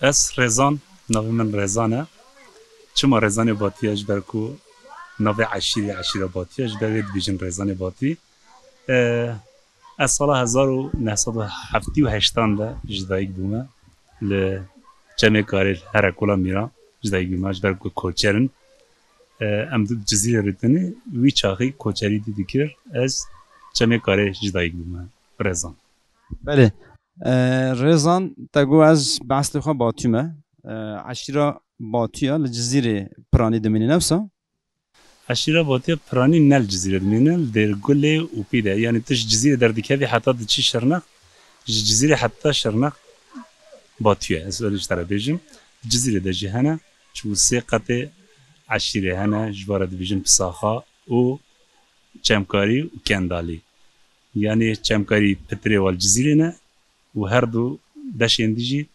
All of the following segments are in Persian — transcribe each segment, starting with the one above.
اس رزان ناوی من رزانه چما رزان باتی اجبر کو ناوی عشیره باتی اجبر دیویژن رزان باتی از سال 1978 ده جدایک بومه ل جمع کاری هر کلا میرا جدایک بومه اجبر کو کوچرن ام دو جزیره رتنی وی چاقی کوچری دیدی کرد از جمع کاری جدایک بومه رزان. بله رزان تگو از بحث لخوا باتیمه عشیره باتیه لجزیره پرانی دمینی نفسه عشيرة بوتيا براني نال جزيرة منال دير قلة وبيدا يعني تش جزيرة دردك هذه حتى تشي شرنق جزيرة حتى شرنق باتيا أسأل إيش بيجم جزيرة ده جهنا شو سقطة عشيرة هنا جبارة بيجم بساخة و چمكاري وكندالي يعني چمكاري بتري والجزيرة وهردو داش ينديجي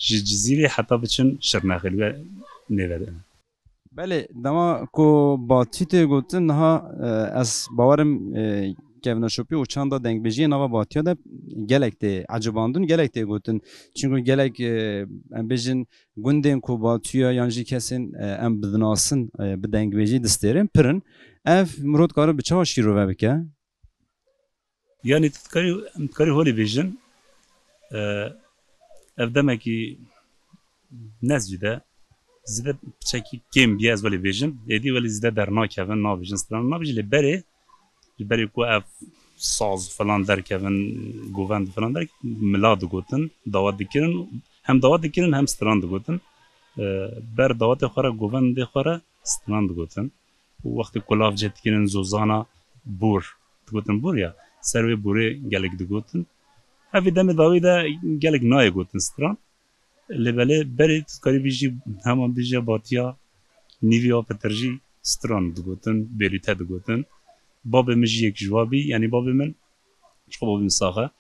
جزيرة حتى بتشن شرنق نيفادنا. بله دما کو باتی ته گوتن ها از باورم کevna şopi o çanda denk beji nava batiya da gelek de acabandun gelek de gotun çünkü gelek em bejin gunden ku batiya yanjı kesin em bidnasın bi denk beji disterim pirin ev murad karı bi çawa şiro ve bike yani tkari holi bejin ev demek ki nezcide زده بچکی کم بیاز ولی بیشن ایدی ولی زده در ناکهون نابیشن استران نابیش لبری کو اف ساز فلان در کهون گووند فلان در ملاد گوتن دعوت دکرن هم دعوت دکرن هم استران گوتن بر دعوت خورا گووند خورا استران گوتن وقتی کلاف جت کردن زوزانا بور گوتن بور یا سروی بوره گلک گوتن هفی دم داوی دا گلک نای گوتن استران لبله برید کاری بیشی همان بیشی باتیا نیویا پترجی ستران دگوتن بریته دگوتن باب مجی یک جوابی یعنی باب من شو باب مساخه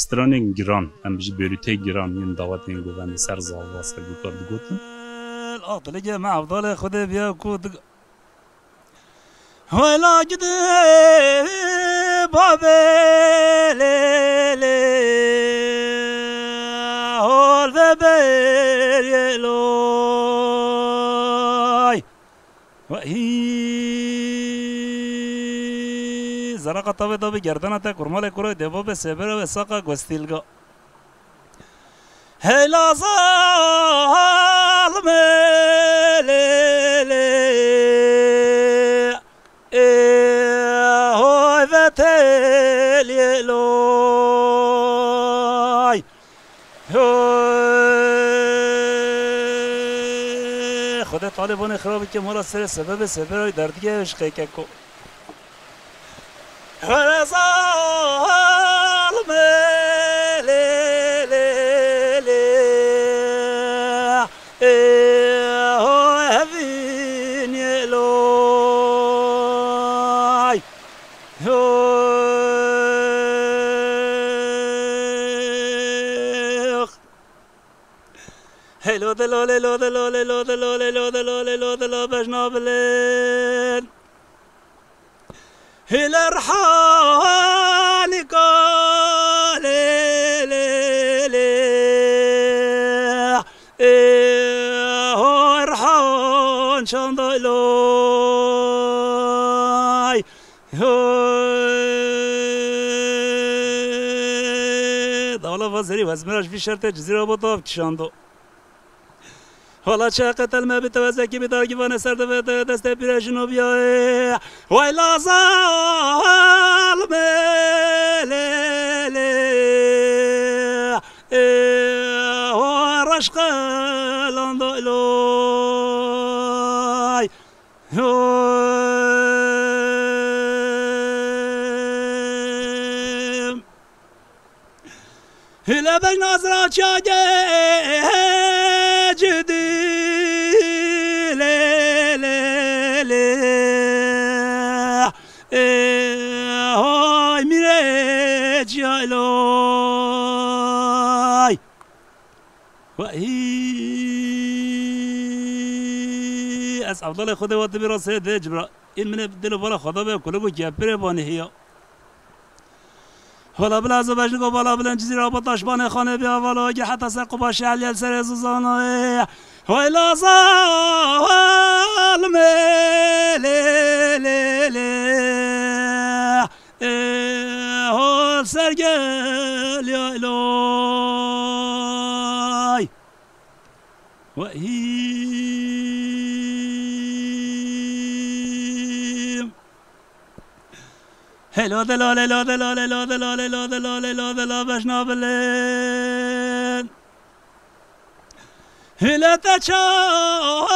سترانین گران هم بیشی بریته گران یعنی دعوت این گوان سر زال واسه گوکار دگوتن الأفضل جمع أفضل خذ بيا كود ولا جد بابل هول ببريلوي وهي زرقة طبي طبي جردنا تا كرمال كروي دبو بسبر وساقا غستيلغا هلا ظالم ليلي هو فتليلوي خود طالبان خرابی که مرا سر سبب سفرهای دردگی عشقه که کو ظالم لیلی هفین یلوی هلو دلو لو دلو لو دلو لو دلو لو دلو بجنابلين هل ارحاني قال لي هو ارحان شاندلوي دولة وزيري وزمراش في شرط جزيرة بطاف كشاندو حالا چه قتل ما بتوزه کی بدار گیوان سرد و دست پیرشونو بیای وای لازال ملیلی و رشق لاندالای هلا بین نظرات چاگه جدی های میره جلوی و از افضل خود وقت براسه ده جبرا این من دل بالا خدا به کلگو گپره بانه هیا حالا بلا زبش نگو بالا بلند چیزی را با تاشبان خانه بیا والا که حتی سر قباش علیل سر زوزانه وای لازال ملیلی هول سرگل یا الهی وهیم هلو دلال هلو دلال هلو دلال هلو دلال هلو دلال بشنا بلن هلا تشاف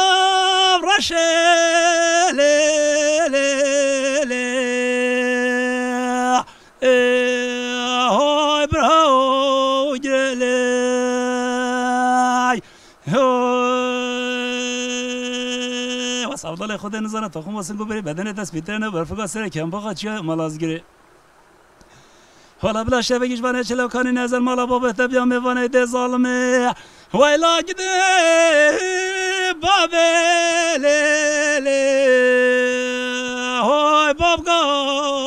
رشل هاي برهو جلي وصف الله خود نظر تخم واسن کو بری بدن تثبیت نه برفقا سر کم بخا چه ملازگیری حالا بلا شبگیش بانه چلوکانی نظر مالا بابه تبیا میوانه ده ظالمه ویلا گده بابه لی لی های بابگاه